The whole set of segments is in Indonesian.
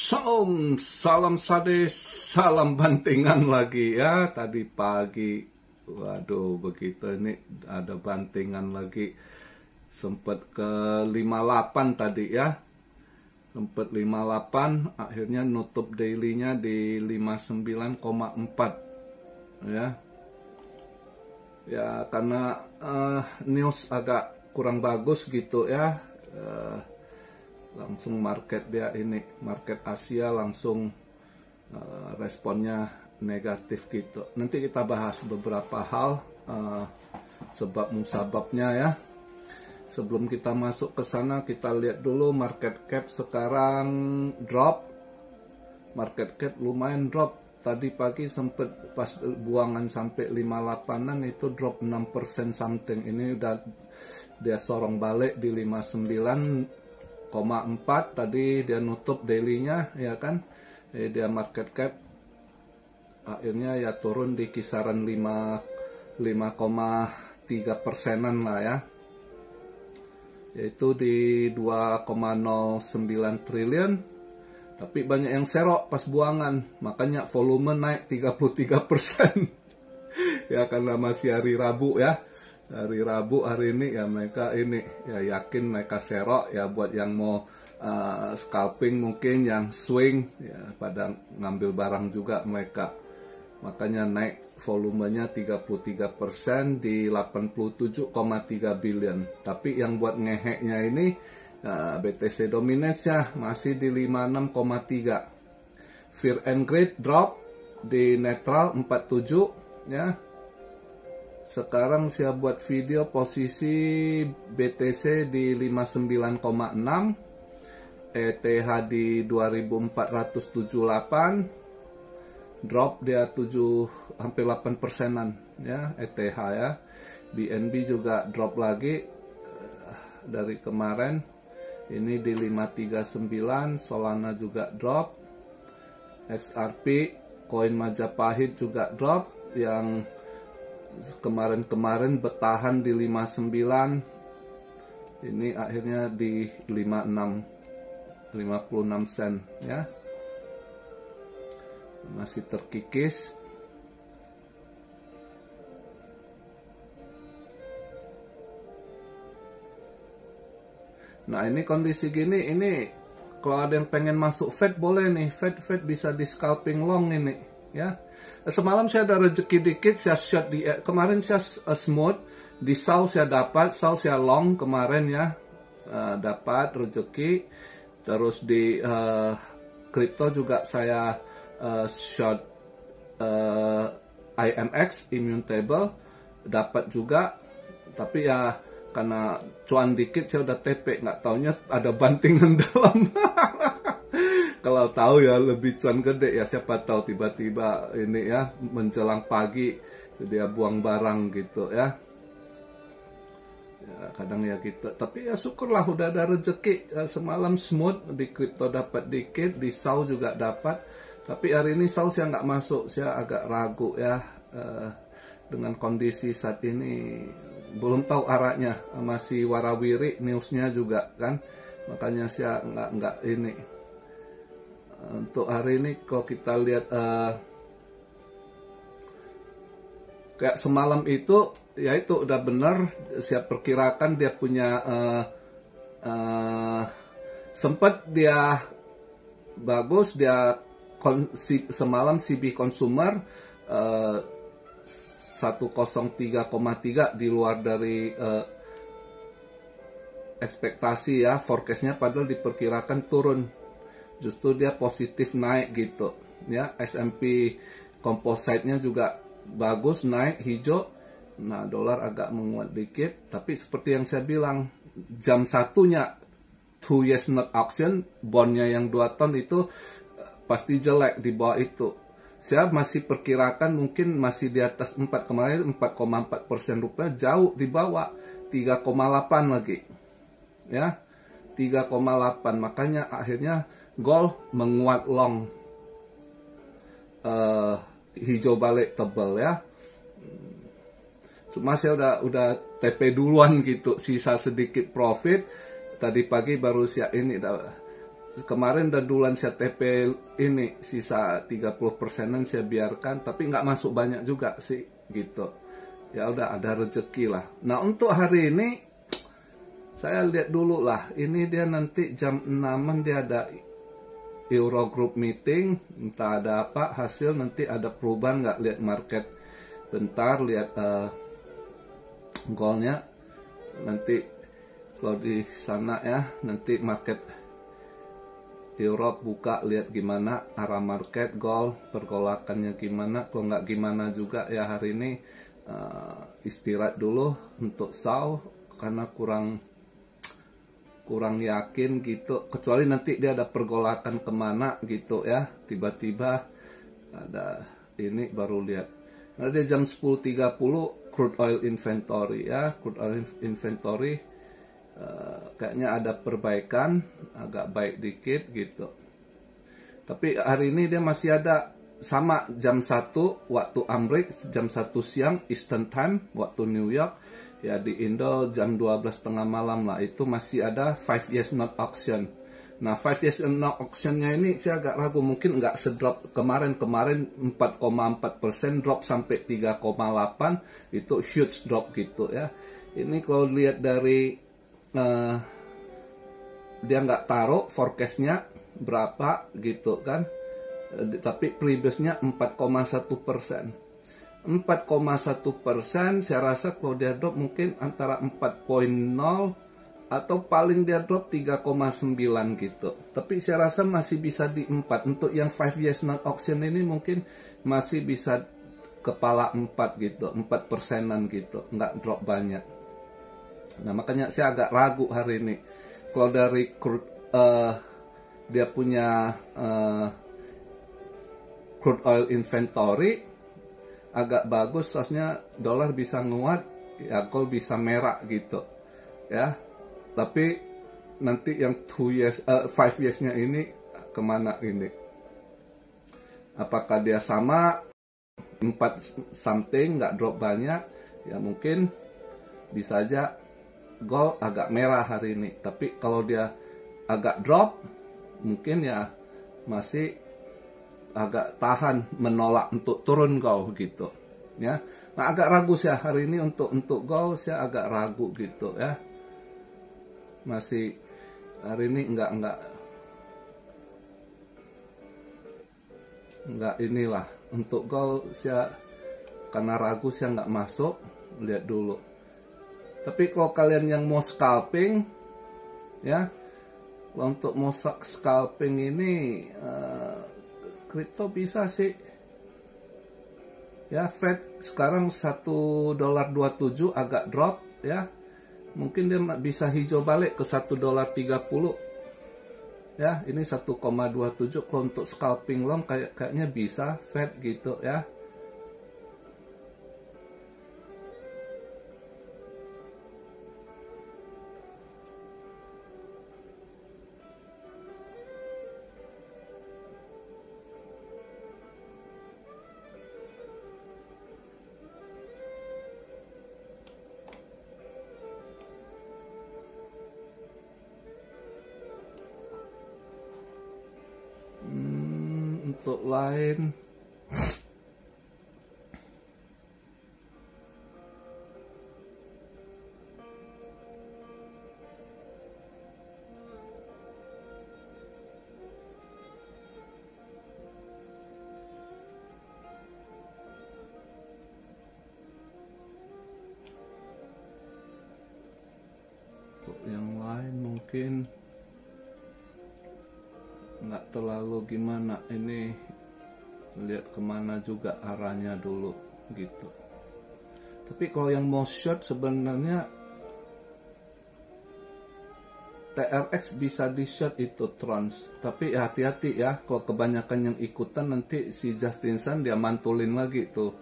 Salam sade, salam bantingan lagi ya. Tadi pagi, waduh begitu ini ada bantingan lagi. Sempat ke 58 tadi ya. Sempat 58, akhirnya nutup dailynya di 59,4 ya. Ya karena news agak kurang bagus gitu ya. Langsung market Asia langsung responnya negatif gitu. Nanti kita bahas beberapa hal sebab musababnya ya. Sebelum kita masuk ke sana, kita lihat dulu market cap sekarang drop. Market cap lumayan drop. Tadi pagi sempat pas buangan sampai 58-an itu drop 6% something. Ini udah dia sorong balik di 59,4. Tadi dia nutup dailynya ya kan. Dia market cap akhirnya ya turun di kisaran 5,3%-an lah ya. Yaitu di 2,09 triliun. Tapi banyak yang serok pas buangan, makanya volume naik 33%. Ya karena masih hari Rabu ya. Hari Rabu hari ini ya mereka ini ya yakin mereka serok ya, buat yang mau scalping mungkin yang swing ya pada ngambil barang juga mereka. Makanya naik volumenya 33% di 87,3 billion. Tapi yang buat ngeheknya ini BTC dominance-nya masih di 56,3. Fear and Greed drop di netral 47 ya. Sekarang saya buat video posisi BTC di 59,6, ETH di 2478, drop dia 7 hampir 8%-an ya ETH ya. BNB juga drop lagi dari kemarin. Ini di 539, Solana juga drop. XRP, koin Majapahit juga drop, yang kemarin-kemarin bertahan di 59. Ini akhirnya di 56 sen ya. Masih terkikis. Nah ini kondisi gini, ini kalau ada yang pengen masuk Fed boleh nih, Fed bisa di scalping long ini ya. Semalam saya ada rezeki dikit, saya short di kemarin saya smooth di SAL saya dapat, SAL saya long kemarin ya, dapat rezeki. Terus di kripto juga saya short IMX Immutable dapat juga, tapi ya karena cuan dikit saya udah TP, nggak taunya ada bantingan dalam. Kalau tahu ya lebih cuan gede ya, siapa tahu tiba-tiba ini ya menjelang pagi dia buang barang gitu ya. Ya kadang ya gitu, tapi ya syukurlah udah ada rezeki. Semalam smooth di kripto dapat dikit, di SAU juga dapat, tapi hari ini SAU saya nggak masuk, saya agak ragu ya dengan kondisi saat ini. Belum tahu arahnya, masih warawiri newsnya juga kan, makanya saya nggak ini. Untuk hari ini kalau kita lihat kayak semalam itu ya itu udah benar, saya perkirakan dia punya sempat dia bagus, dia semalam CB consumer 103,3 di luar dari ekspektasi ya, forecastnya padahal diperkirakan turun, justru dia positif naik gitu ya. S&P composite-nya juga bagus naik hijau. Nah dolar agak menguat dikit, tapi seperti yang saya bilang jam satunya 2 years not auction, bondnya yang 2 ton itu pasti jelek di bawah itu. Saya masih perkirakan mungkin masih di atas 4, kemarin 4,4% rupiah, jauh di bawah 3,8 lagi ya, 3,8. Makanya akhirnya gold menguat long, hijau balik tebal ya. Cuma saya udah TP duluan gitu, sisa sedikit profit. Tadi pagi baru saya ini kemarin udah duluan saya TP ini, sisa 30%-an saya biarkan, tapi nggak masuk banyak juga sih gitu. Ya udah, ada rezeki lah. Nah untuk hari ini saya lihat dulu lah, ini dia nanti jam 6-an dia ada Eurogroup meeting, entah ada apa hasil, nanti ada perubahan nggak, lihat market bentar, lihat goalnya nanti kalau di sana ya, nanti market Europe buka, lihat gimana arah market, goal pergolakannya gimana. Kalau nggak gimana juga ya hari ini istirahat dulu untuk SAU karena kurang yakin gitu, kecuali nanti dia ada pergolakan kemana gitu ya, tiba-tiba ada ini baru lihat. Nah, dia jam 10.30 crude oil inventory ya, crude oil inventory kayaknya ada perbaikan, agak baik dikit gitu. Tapi hari ini dia masih ada sama jam 1 waktu Amerika, jam 1 siang Eastern Time waktu New York. Ya di Indo jam 12:30 malam lah, itu masih ada 5 years note auction. Nah 5 years note auctionnya ini saya agak ragu, mungkin nggak sedrop kemarin 4,4% drop sampai 3,8, itu huge drop gitu ya. Ini kalau lihat dari dia nggak taruh forecastnya berapa gitu kan, tapi previously 4,1%. 4,1% saya rasa kalau dia drop mungkin antara 4,0 atau paling dia drop 3,9 gitu. Tapi saya rasa masih bisa di 4. Untuk yang 5 years note auction ini mungkin masih bisa kepala 4 gitu, 4%-an gitu, nggak drop banyak. Nah makanya saya agak ragu hari ini. Kalau dari dia punya crude oil inventory agak bagus, soalnya dolar bisa nguat, ya gold bisa merah gitu ya. Tapi nanti yang 5 years-nya ini kemana ini? Apakah dia sama 4 something, nggak drop banyak? Ya mungkin bisa aja gold agak merah hari ini. Tapi kalau dia agak drop, mungkin ya masih agak tahan menolak untuk turun gold gitu ya. Nah agak ragu sih hari ini untuk gold, saya agak ragu gitu ya. Masih hari ini enggak inilah untuk gold, saya karena ragu saya nggak masuk, lihat dulu. Tapi kalau kalian yang mau scalping ya, untuk mau scalping ini kripto bisa sih ya. Fed sekarang $1.27 agak drop ya, mungkin dia bisa hijau balik ke $1.30 ya. Ini 1,27 kalau untuk scalping long kayaknya bisa Fed gitu ya. Untuk lain mungkin nggak terlalu gimana, ini lihat kemana juga arahnya dulu gitu. Tapi kalau yang mau short sebenarnya TRX bisa di short itu Trons, tapi hati-hati ya, kalau kebanyakan yang ikutan nanti si Justin Sun dia mantulin lagi tuh,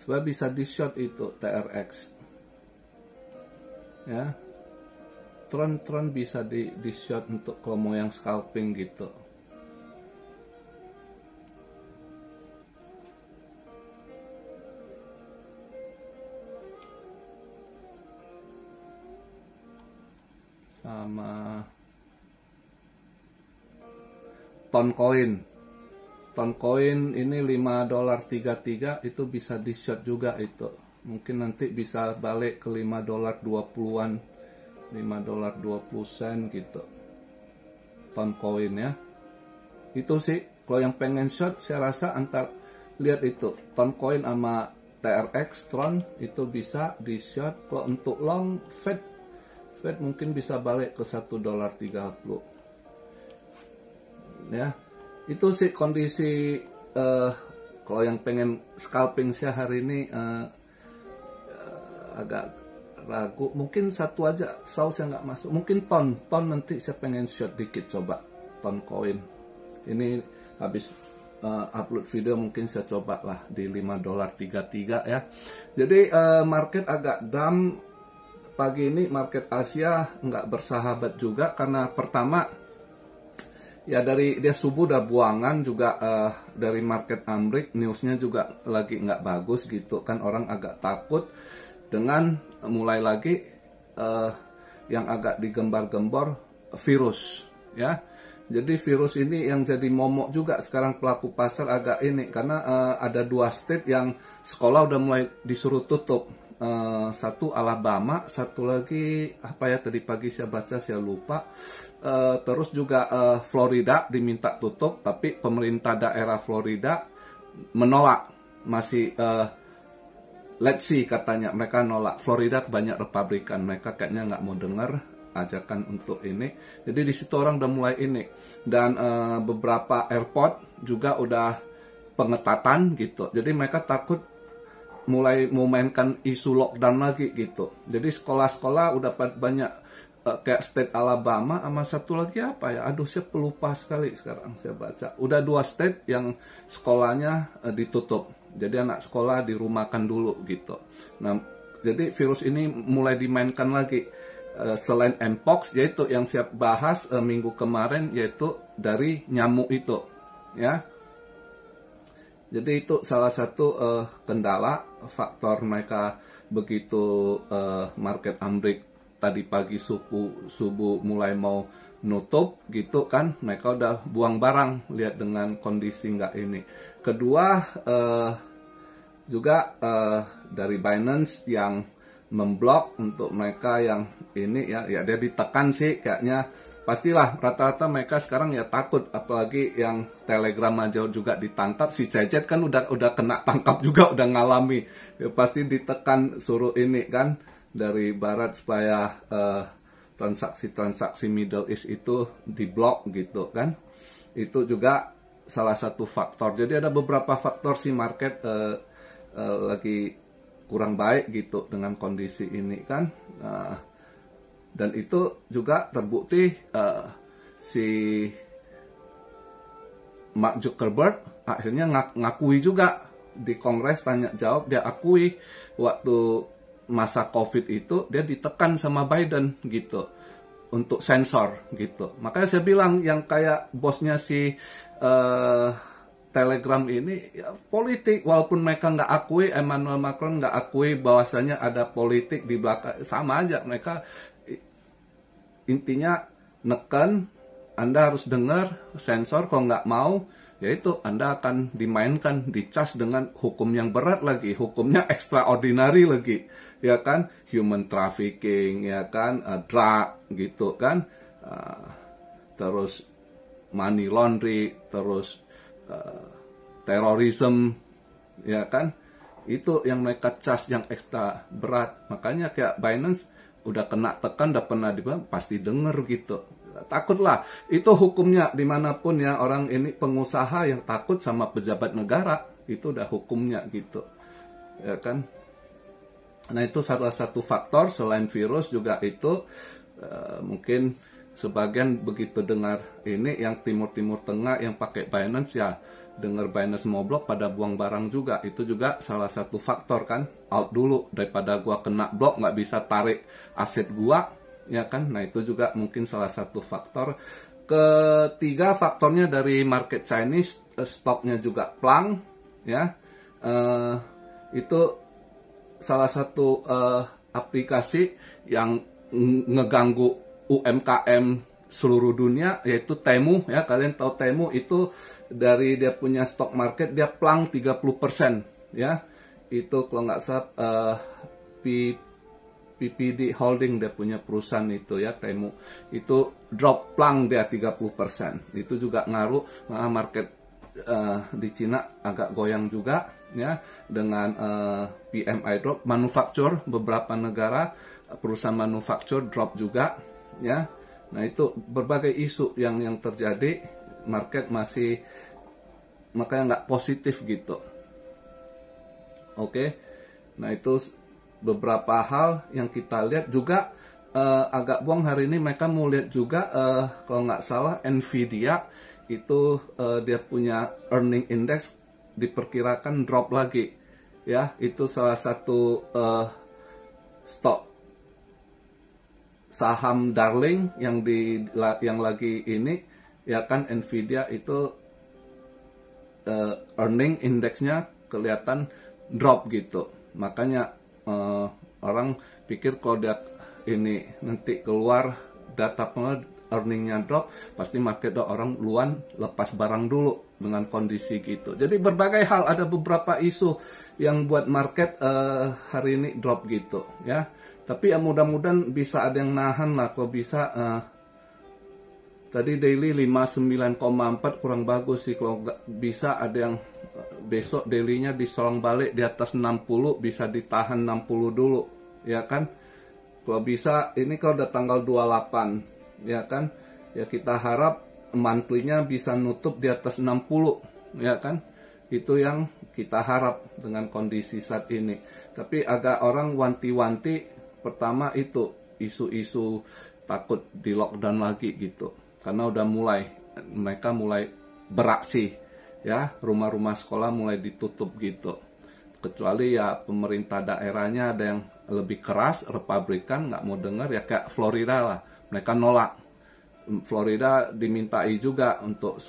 sebab bisa di short itu TRX ya. Tron bisa di short untuk kalau mau yang scalping gitu. Sama Toncoin ini $5.33 itu bisa di short juga itu. Mungkin nanti bisa balik ke $5.20-an, $5.20 gitu. Toncoin ya. Itu sih kalau yang pengen short saya rasa lihat itu Toncoin sama TRX Tron itu bisa di short. Kalau untuk long Fed mungkin bisa balik ke $1.30 ya. Itu sih kondisi kalau yang pengen scalping saya hari ini agak ragu. Mungkin satu aja saus yang nggak masuk. Mungkin ton nanti saya pengen short dikit coba Toncoin. Ini habis upload video mungkin saya coba lah di $5.33 ya. Jadi market agak down pagi ini. Market Asia nggak bersahabat juga karena pertama ya dari dia subuh udah buangan juga dari market Amrik, newsnya juga lagi nggak bagus gitu kan, orang agak takut dengan mulai lagi yang agak digembar-gembor virus ya. Jadi virus ini yang jadi momok juga sekarang pelaku pasar agak ini karena ada 2 state yang sekolah udah mulai disuruh tutup. Satu Alabama, satu lagi apa ya tadi pagi saya baca saya lupa. Terus juga Florida diminta tutup, tapi pemerintah daerah Florida menolak. Masih let's see katanya, mereka nolak. Florida banyak Republikan, mereka kayaknya nggak mau dengar ajakan untuk ini. Jadi di situ orang udah mulai ini. Dan beberapa airport juga udah pengetatan gitu. Jadi mereka takut mulai memainkan isu lockdown lagi gitu. Jadi sekolah-sekolah udah banyak kayak state Alabama sama satu lagi apa ya? Aduh saya pelupa sekali sekarang saya baca. Udah 2 state yang sekolahnya ditutup. Jadi anak sekolah dirumahkan dulu gitu. Nah, jadi virus ini mulai dimainkan lagi. Selain Mpox yaitu yang saya bahas minggu kemarin yaitu dari nyamuk itu ya. Jadi itu salah satu kendala faktor mereka begitu market Amrik tadi pagi subuh mulai mau nutup gitu kan, mereka udah buang barang lihat dengan kondisi nggak ini. Kedua juga dari Binance yang memblok untuk mereka yang ini ya dia ditekan sih kayaknya. Pastilah rata-rata mereka sekarang ya takut, apalagi yang Telegram aja juga ditangkap. Si Cecet kan udah kena tangkap juga, udah ngalami ya, pasti ditekan suruh ini kan dari barat supaya transaksi Middle East itu diblok gitu kan. Itu juga salah satu faktor. Jadi ada beberapa faktor si market lagi kurang baik gitu dengan kondisi ini kan. Dan itu juga terbukti si Mark Zuckerberg akhirnya ngakui juga di Kongres tanya jawab, dia akui waktu masa COVID itu dia ditekan sama Biden gitu untuk sensor gitu. Makanya saya bilang yang kayak bosnya si Telegram ini ya, politik, walaupun mereka nggak akui, Emmanuel Macron nggak akui bahwasanya ada politik di belakang, sama aja mereka. Intinya neken, Anda harus dengar sensor, kalau nggak mau yaitu Anda akan dimainkan, dicas dengan hukum yang berat lagi, hukumnya extraordinary lagi ya kan, human trafficking ya kan, drug gitu kan, terus money laundry, terus terorisme ya kan, itu yang mereka cas yang ekstra berat. Makanya kayak Binance udah kena tekan, udah pernah dibilang pasti denger gitu. Takutlah, itu hukumnya dimanapun ya, orang ini pengusaha yang takut sama pejabat negara, itu udah hukumnya gitu ya kan. Nah itu salah satu faktor. Selain virus juga itu mungkin sebagian begitu dengar ini yang timur tengah yang pakai Binance ya, dengar Binance mau blok pada buang barang juga. Itu juga salah satu faktor kan, out dulu daripada gua kena blok nggak bisa tarik aset gua ya kan. Nah itu juga mungkin salah satu faktor. Ketiga faktornya dari market Chinese, stoknya juga plank ya. Itu salah satu aplikasi yang ngeganggu UMKM seluruh dunia, yaitu Temu ya. Kalian tahu Temu itu dari dia punya stock market dia plunk 30% ya. Itu kalau nggak salah PPD Holding dia punya perusahaan itu ya, Temu. Itu drop plunk dia 30%. Itu juga ngaruh market di Cina agak goyang juga ya, dengan PMI drop. Manufaktur beberapa negara perusahaan manufaktur drop juga ya. Nah, itu berbagai isu yang terjadi, market masih makanya nggak positif gitu. Oke. Nah, itu beberapa hal yang kita lihat juga. Agak buang hari ini mereka mau lihat juga kalau nggak salah Nvidia itu dia punya earning index diperkirakan drop lagi ya. Itu salah satu stok saham darling yang lagi ini ya kan. Nvidia itu earning indexnya kelihatan drop gitu. Makanya orang pikir kalau dia ini nanti keluar data earningnya drop, pasti market orang luan lepas barang dulu dengan kondisi gitu. Jadi berbagai hal, ada beberapa isu yang buat market hari ini drop gitu ya. Tapi ya mudah-mudahan bisa ada yang nahan lah. Kalau bisa tadi daily 59,4 kurang bagus sih. Kalau nggak bisa ada yang besok dailynya disorong balik di atas 60, bisa ditahan 60 dulu ya kan. Kalau bisa ini kalau udah tanggal 28 ya kan, ya kita harap monthly-nya bisa nutup di atas 60 ya kan. Itu yang kita harap dengan kondisi saat ini. Tapi agak orang wanti-wanti, pertama itu isu-isu takut di lockdown lagi gitu. Karena udah mereka mulai beraksi ya, rumah-rumah sekolah mulai ditutup gitu. Kecuali ya pemerintah daerahnya ada yang lebih keras, Republikan nggak mau dengar ya, kayak Florida lah, mereka nolak. Florida dimintai juga untuk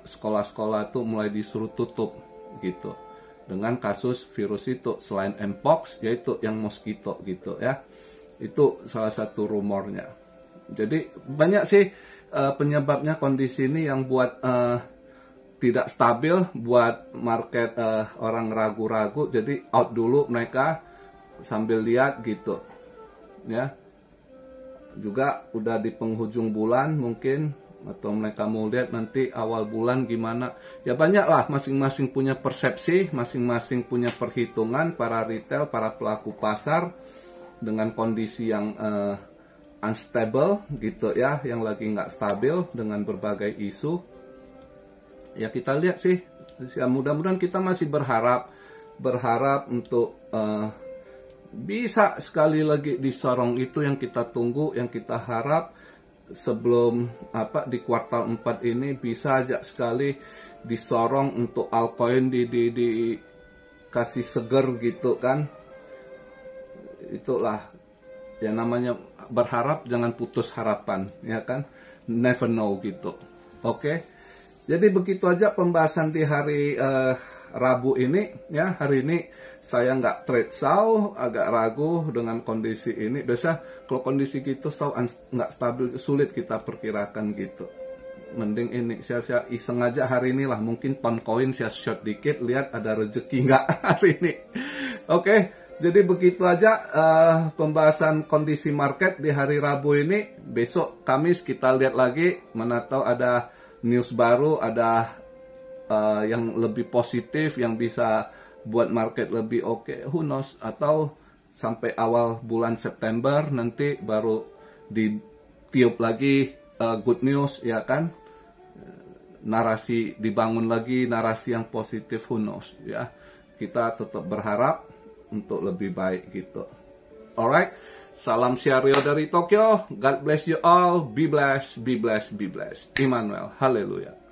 sekolah-sekolah itu mulai disuruh tutup gitu dengan kasus virus itu, selain mpox yaitu yang mosquito gitu ya. Itu salah satu rumornya. Jadi banyak sih penyebabnya kondisi ini yang buat tidak stabil, buat market orang ragu-ragu. Jadi out dulu mereka sambil lihat gitu ya. Juga udah di penghujung bulan mungkin, atau mereka mau lihat nanti awal bulan gimana. Ya banyak lah, masing-masing punya persepsi, masing-masing punya perhitungan, para retail, para pelaku pasar dengan kondisi yang unstable gitu ya, yang lagi nggak stabil dengan berbagai isu. Ya kita lihat sih, ya mudah-mudahan kita masih berharap untuk bisa sekali lagi disorong. Itu yang kita tunggu, yang kita harap sebelum di kuartal 4 ini bisa aja sekali disorong untuk altcoin dikasih seger gitu kan. Itulah ya namanya berharap, jangan putus harapan ya kan, never know gitu. Oke. Jadi begitu aja pembahasan di hari Rabu ini ya. Hari ini saya nggak trade saw, agak ragu dengan kondisi ini. Biasa kalau kondisi gitu saw nggak stabil, sulit kita perkirakan gitu. Mending ini saya iseng aja hari ini lah, mungkin pound coin saya short dikit, lihat ada rezeki nggak hari ini. Oke, jadi begitu aja pembahasan kondisi market di hari Rabu ini. Besok Kamis kita lihat lagi, mana tahu ada news baru, ada yang lebih positif yang bisa buat market lebih oke, who knows. Atau sampai awal bulan September nanti baru ditiup lagi good news ya kan, narasi dibangun lagi, narasi yang positif, who knows ya. Kita tetap berharap untuk lebih baik gitu. Alright, salam Siario dari Tokyo. God bless you all. Be blessed, be blessed, be blessed. Immanuel, haleluya.